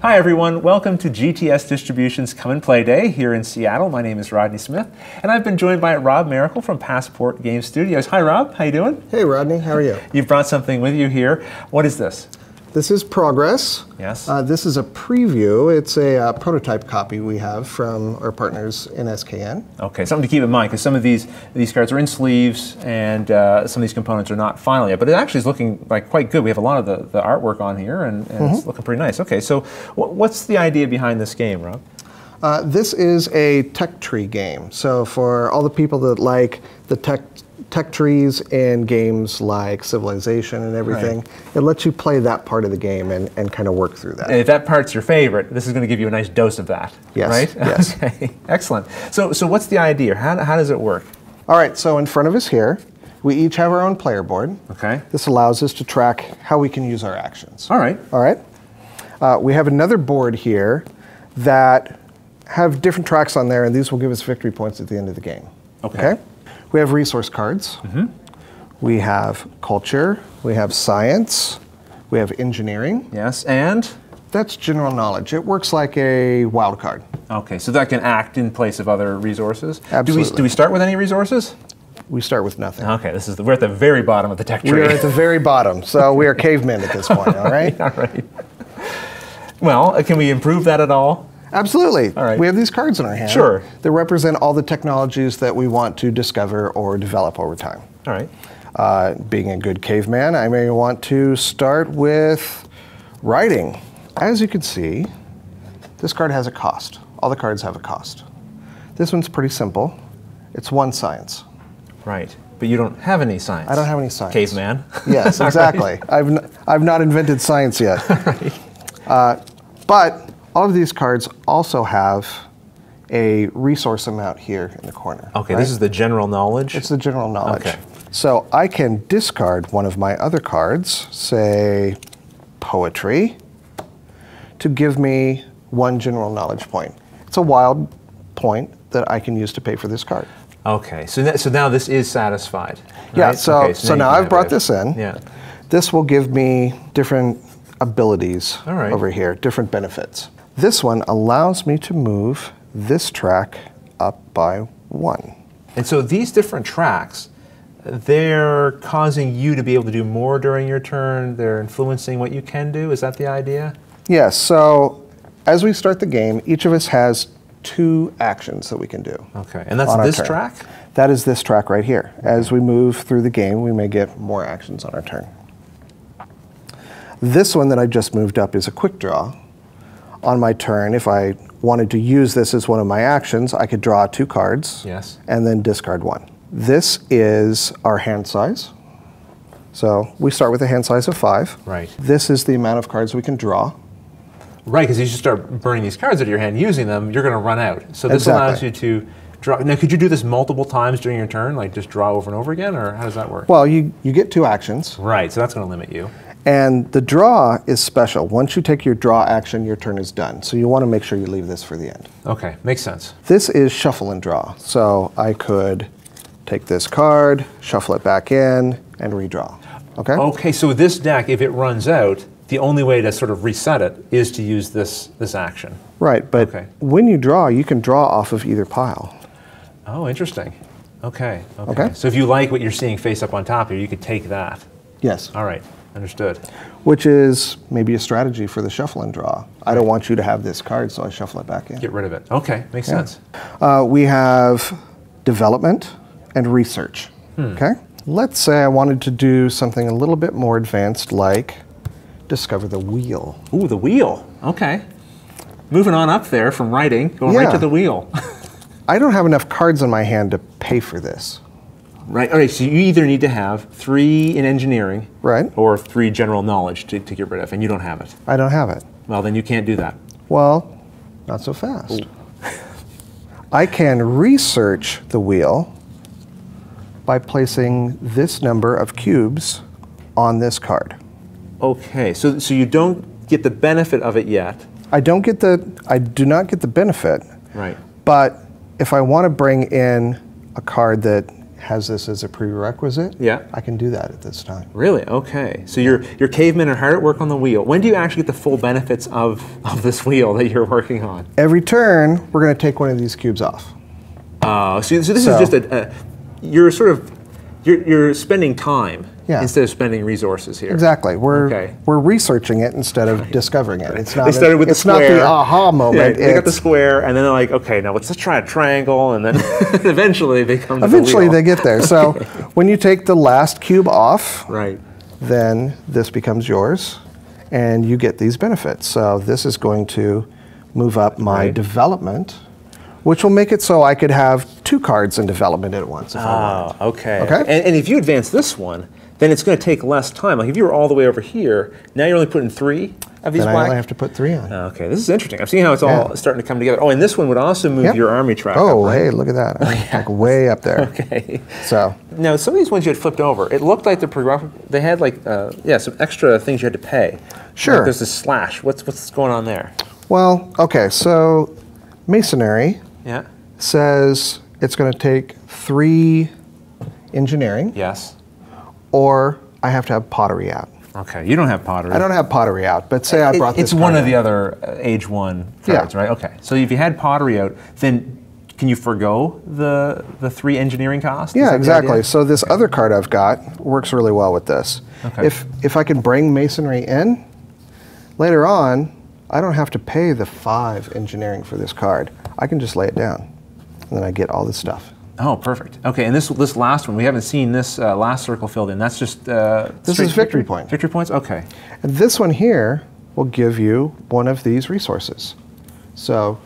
Hi everyone, welcome to GTS Distributions Come and Play Day here in Seattle. My name is Rodney Smith, and I've been joined by Rob Merickel from Passport Game Studios. Hi Rob, how you doing? Hey Rodney, how are you? You've brought something with you here. What is this? This is Progress. Yes. This is a preview. It's a prototype copy we have from our partners NSKN. Okay, something to keep in mind, because some of these cards are in sleeves, and some of these components are not final yet, but it actually is looking like quite good. We have a lot of the artwork on here, and it's looking pretty nice. Okay, so what's the idea behind this game, Rob? This is a tech tree game. So for all the people that like the tech trees in games like Civilization and everything, right, it lets you play that part of the game and kind of work through that. And if that part's your favorite, this is going to give you a nice dose of that, yes, right? Yes. Okay, excellent. So what's the idea? How does it work? All right, so in front of us here, we each have our own player board. Okay. This allows us to track how we can use our actions. All right. All right. We have another board here that have different tracks on there, and these will give us victory points at the end of the game. Okay. We have resource cards. We have culture. We have science. We have engineering. Yes, and? That's general knowledge. It works like a wild card. Okay, so that can act in place of other resources? Absolutely. Do we start with any resources? We start with nothing. Okay, we're at the very bottom of the tech tree. We're at the very bottom, so we are cavemen at this point, all right? All right. Well, can we improve that at all? Absolutely. All right. We have these cards in our hand. Sure. That represent all the technologies that we want to discover or develop over time. All right. Being a good caveman, I may want to start with writing. As you can see, this card has a cost. All the cards have a cost. This one's pretty simple. It's 1 science. Right. But you don't have any science. I don't have any science. Caveman. Yes, exactly. Right. I've not invented science yet. Right. But all of these cards also have a resource amount here in the corner. Okay, right? This is the general knowledge? It's the general knowledge. Okay. So I can discard one of my other cards, say poetry, to give me 1 general knowledge point. It's a wild point that I can use to pay for this card. Okay, so now this is satisfied. Right? Yeah, so, okay, so now I've brought this in. Yeah. This will give me different abilities All right. over here, different benefits. This one allows me to move this track up by 1. And so these different tracks, they're causing you to be able to do more during your turn. They're influencing what you can do. Is that the idea? Yes. So as we start the game, each of us has 2 actions that we can do. Okay. And that's this track? That is this track right here. Okay. As we move through the game, we may get more actions on our turn. This one that I just moved up is a quick draw. On my turn, if I wanted to use this as one of my actions, I could draw 2 cards, yes, and then discard 1. This is our hand size. So we start with a hand size of 5. Right. This is the amount of cards we can draw. Right, because as you start burning these cards out of your hand using them, you're going to run out. So this exactly. allows you to draw. Now, could you do this multiple times during your turn, like just draw over and over again, or how does that work? Well, you get 2 actions. Right, so that's going to limit you. And the draw is special. Once you take your draw action, your turn is done. So you want to make sure you leave this for the end. Okay, makes sense. This is shuffle and draw. So I could take this card, shuffle it back in, and redraw. Okay? Okay, so this deck, if it runs out, the only way to sort of reset it is to use this action. Right, but when you draw, you can draw off of either pile. Oh, interesting. Okay. So if you like what you're seeing face up on top here, you could take that. Yes. All right. Understood. Which is maybe a strategy for the shuffle and draw. I don't want you to have this card, so I shuffle it back in. Get rid of it. Okay, makes sense. We have development and research. Okay. Let's say I wanted to do something a little bit more advanced, like discover the wheel. Ooh, the wheel. Okay. Moving on up there from writing, going right to the wheel. I don't have enough cards in my hand to pay for this. Right. All right. So you either need to have 3 in engineering, right, or 3 general knowledge to get rid of, and you don't have it. I don't have it. Well, then you can't do that. Well, not so fast. I can research the wheel by placing this number of cubes on this card. Okay. So you don't get the benefit of it yet. I do not get the benefit. Right. But if I want to bring in a card that has this as a prerequisite, I can do that at this time. Really? Okay. So your cavemen are hard at work on the wheel. When do you actually get the full benefits of this wheel that you're working on? Every turn, we're going to take one of these cubes off. Oh, so this is just you're spending time instead of spending resources here. Exactly. We're researching it instead of discovering it. It's not. They started with the square. It's not the aha moment. Yeah, they got the square, and then they're like, okay, now let's try a triangle, and then eventually they come to the wheel. They get there. So when you take the last cube off, right, then this becomes yours, and you get these benefits. So this is going to move up my development, which will make it so I could have 2 cards in development at once if I want. Okay. And if you advance this one, then it's going to take less time. Like if you were all the way over here, now you're only putting 3 of these then black. I only have to put 3 on. Okay, this is interesting. I'm seeing how it's all starting to come together. Oh, and this one would also move your army track up, right? Hey, look at that. Like way up there. Okay. So now some of these ones you had flipped over, it looked like they had like some extra things you had to pay. Sure. Like there's this slash. What's going on there? Well, okay, so masonry says it's going to take 3 engineering. Yes. Or I have to have pottery out. Okay, you don't have pottery. I don't have pottery out, but say I brought this It's one of the other Age 1 cards, right? Okay, so if you had pottery out, then can you forgo the 3 engineering costs? Yeah, exactly. So this other card I've got works really well with this. Okay. If I can bring masonry in, later on, I don't have to pay the 5 engineering for this card. I can just lay it down, and then I get all this stuff. Oh, perfect. Okay, and this last one, we haven't seen this last circle filled in. That's just this is victory points. Victory points. Okay. And this one here will give you one of these resources. So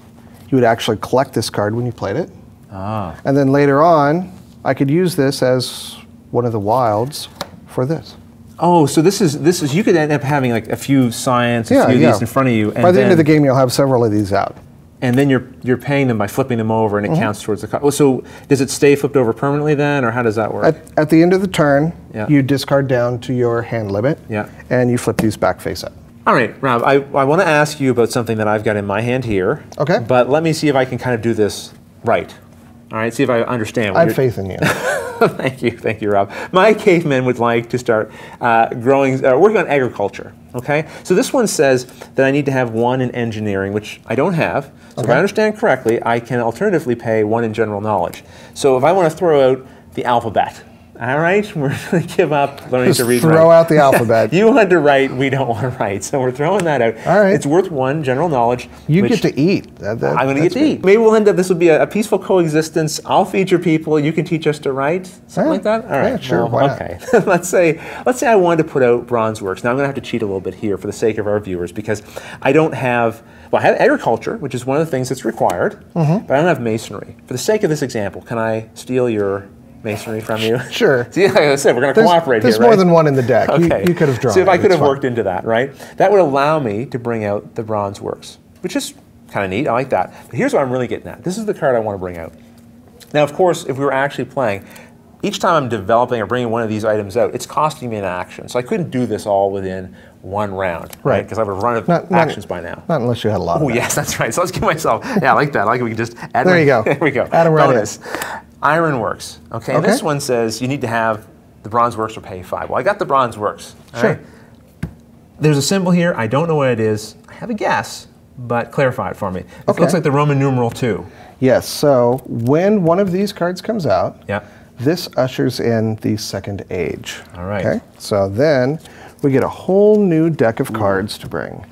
you would actually collect this card when you played it, and then later on, I could use this as one of the wilds for this. Oh, so this is you could end up having like a few science, a few of these in front of you. And by the end of the game, you'll have several of these out. And then you're paying them by flipping them over, and it counts towards the card. Well, so does it stay flipped over permanently then, or how does that work? At the end of the turn, you discard down to your hand limit, and you flip these back face up. All right, Rob, I want to ask you about something that I've got in my hand here. Okay. But let me see if I can kind of do this right. All right, see if I understand. I have faith in you. Thank you, Rob. My cavemen would like to start working on agriculture. Okay, so this one says that I need to have 1 in engineering, which I don't have. So if I understand correctly, I can alternatively pay 1 in general knowledge. So if I want to throw out the alphabet, all right, we're going to give up learning to read. Throw out the alphabet. You want to write, we don't want to write, so we're throwing that out. All right. It's worth 1 general knowledge. You get to eat. I'm going to get to eat. Maybe we'll end up. This will be a peaceful coexistence. I'll feed your people. You can teach us to write, something like that. All right. Yeah, sure. Well, okay. let's say I wanted to put out bronze works. Now I'm going to have to cheat a little bit here for the sake of our viewers because I don't have. Well, I have agriculture, which is one of the things that's required, but I don't have masonry. For the sake of this example, can I steal your masonry from you? Sure. See, like I said, we're going to cooperate here, right? There's more than 1 in the deck. Okay. You could have drawn. So if I could have worked into that, right? That would allow me to bring out the bronze works, which is kind of neat. I like that. But here's what I'm really getting at. This is the card I want to bring out. Now, of course, if we were actually playing, each time I'm developing or bringing one of these items out, it's costing me an action. So I couldn't do this all within 1 round, right? Because I would have run out of actions by now. Not unless you had a lot of them. Oh, yes, that's right. So let's give myself, I like that. I like we can just add. There you go. There we go. Add a bonus. Ironworks. Okay, and this one says you need to have the bronze works or pay 5. Well, I got the bronze works. Sure. Right? There's a symbol here. I don't know what it is. I have a guess, but clarify it for me. It looks like the Roman numeral 2. Yes, so when one of these cards comes out, this ushers in the second age. All right. Okay, so then we get a whole new deck of cards to bring.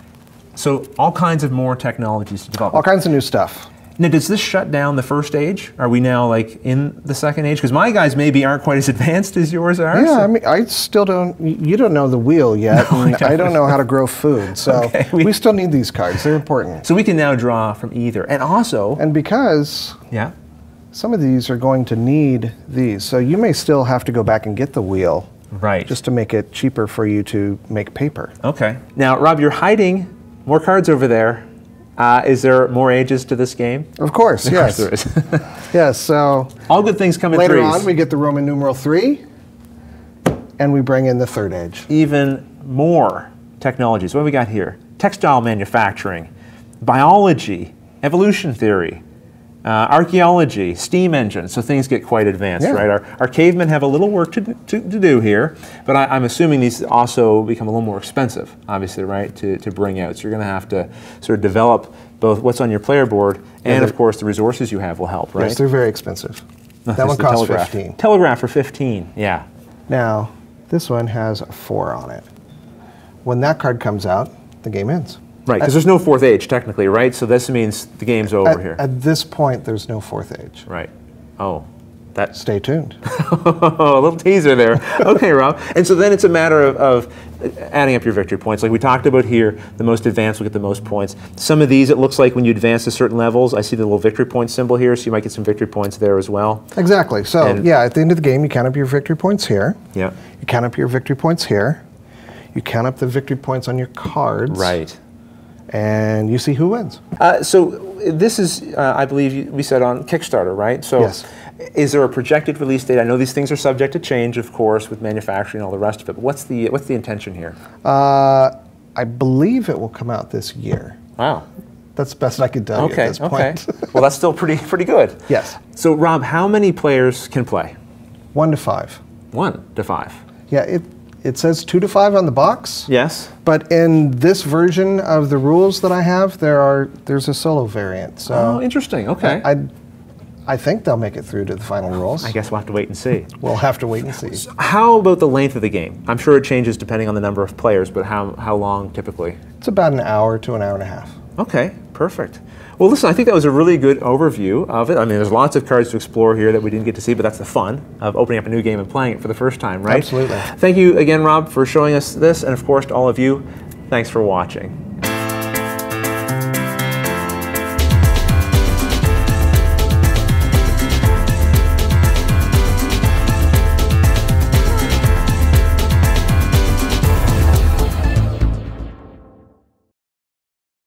So all kinds of more technologies to develop. All kinds of new stuff. Now, does this shut down the first age? Are we now like in the second age? Because my guys maybe aren't quite as advanced as yours are. Yeah, I mean, I still don't. You don't know the wheel yet. No, I don't know how to grow food, so we still need these cards. They're important. So we can now draw from either, and also, and because some of these are going to need these, so you may still have to go back and get the wheel, just to make it cheaper for you to make paper. Okay. Now, Rob, you're hiding more cards over there. Is there more ages to this game? Of course, yes. There is. Yes, so all good things come in later threes. Later on, we get the Roman numeral 3, and we bring in the third age. Even more technologies. What do we got here? Textile manufacturing, biology, evolution theory, Archaeology, steam engine, so things get quite advanced, Yeah. right? Our cavemen have a little work to do here, but I'm assuming these also become a little more expensive, obviously, right, to bring out. So you're going to have to sort of develop both what's on your player board and, of course, the resources you have will help, right? Yes, they're very expensive. That one the costs telegraph. 15. Telegraph for 15, yeah. Now, this one has a 4 on it. When that card comes out, the game ends. Right, because there's no fourth age, technically, right? So this means the game's over here. At this point, there's no fourth age. Right. Oh, that. Stay tuned. A little teaser there. Okay, Rob. And so then it's a matter of adding up your victory points. Like we talked about here, the most advanced will get the most points. Some of these, it looks like when you advance to certain levels, I see the little victory point symbol here, so you might get some victory points there as well. Exactly. So, yeah, at the end of the game, you count up your victory points here. Yeah. You count up your victory points here. You count up the victory points on your cards. Right. And you see who wins. So this is, I believe we said on Kickstarter, right? So yes. Is there a projected release date? I know these things are subject to change, of course, with manufacturing and all the rest of it. But what's the intention here? I believe it will come out this year. Wow. That's the best I could tell you at this point. Okay. Well, that's still pretty good. Yes. So, Rob, how many players can play? 1 to 5. 1 to 5. Yeah, it says 2 to 5 on the box. Yes. But in this version of the rules that I have, there's a solo variant. So oh, interesting. Okay. I think they'll make it through to the final rules. I guess we'll have to wait and see. We'll have to wait and see. So how about the length of the game? I'm sure it changes depending on the number of players, but how long typically? It's about an hour to an hour and a half. Okay, perfect. Well, listen, I think that was a really good overview of it. I mean, there's lots of cards to explore here that we didn't get to see, but that's the fun of opening up a new game and playing it for the first time, right? Absolutely. Thank you again, Rob, for showing us this, and of course, to all of you, thanks for watching.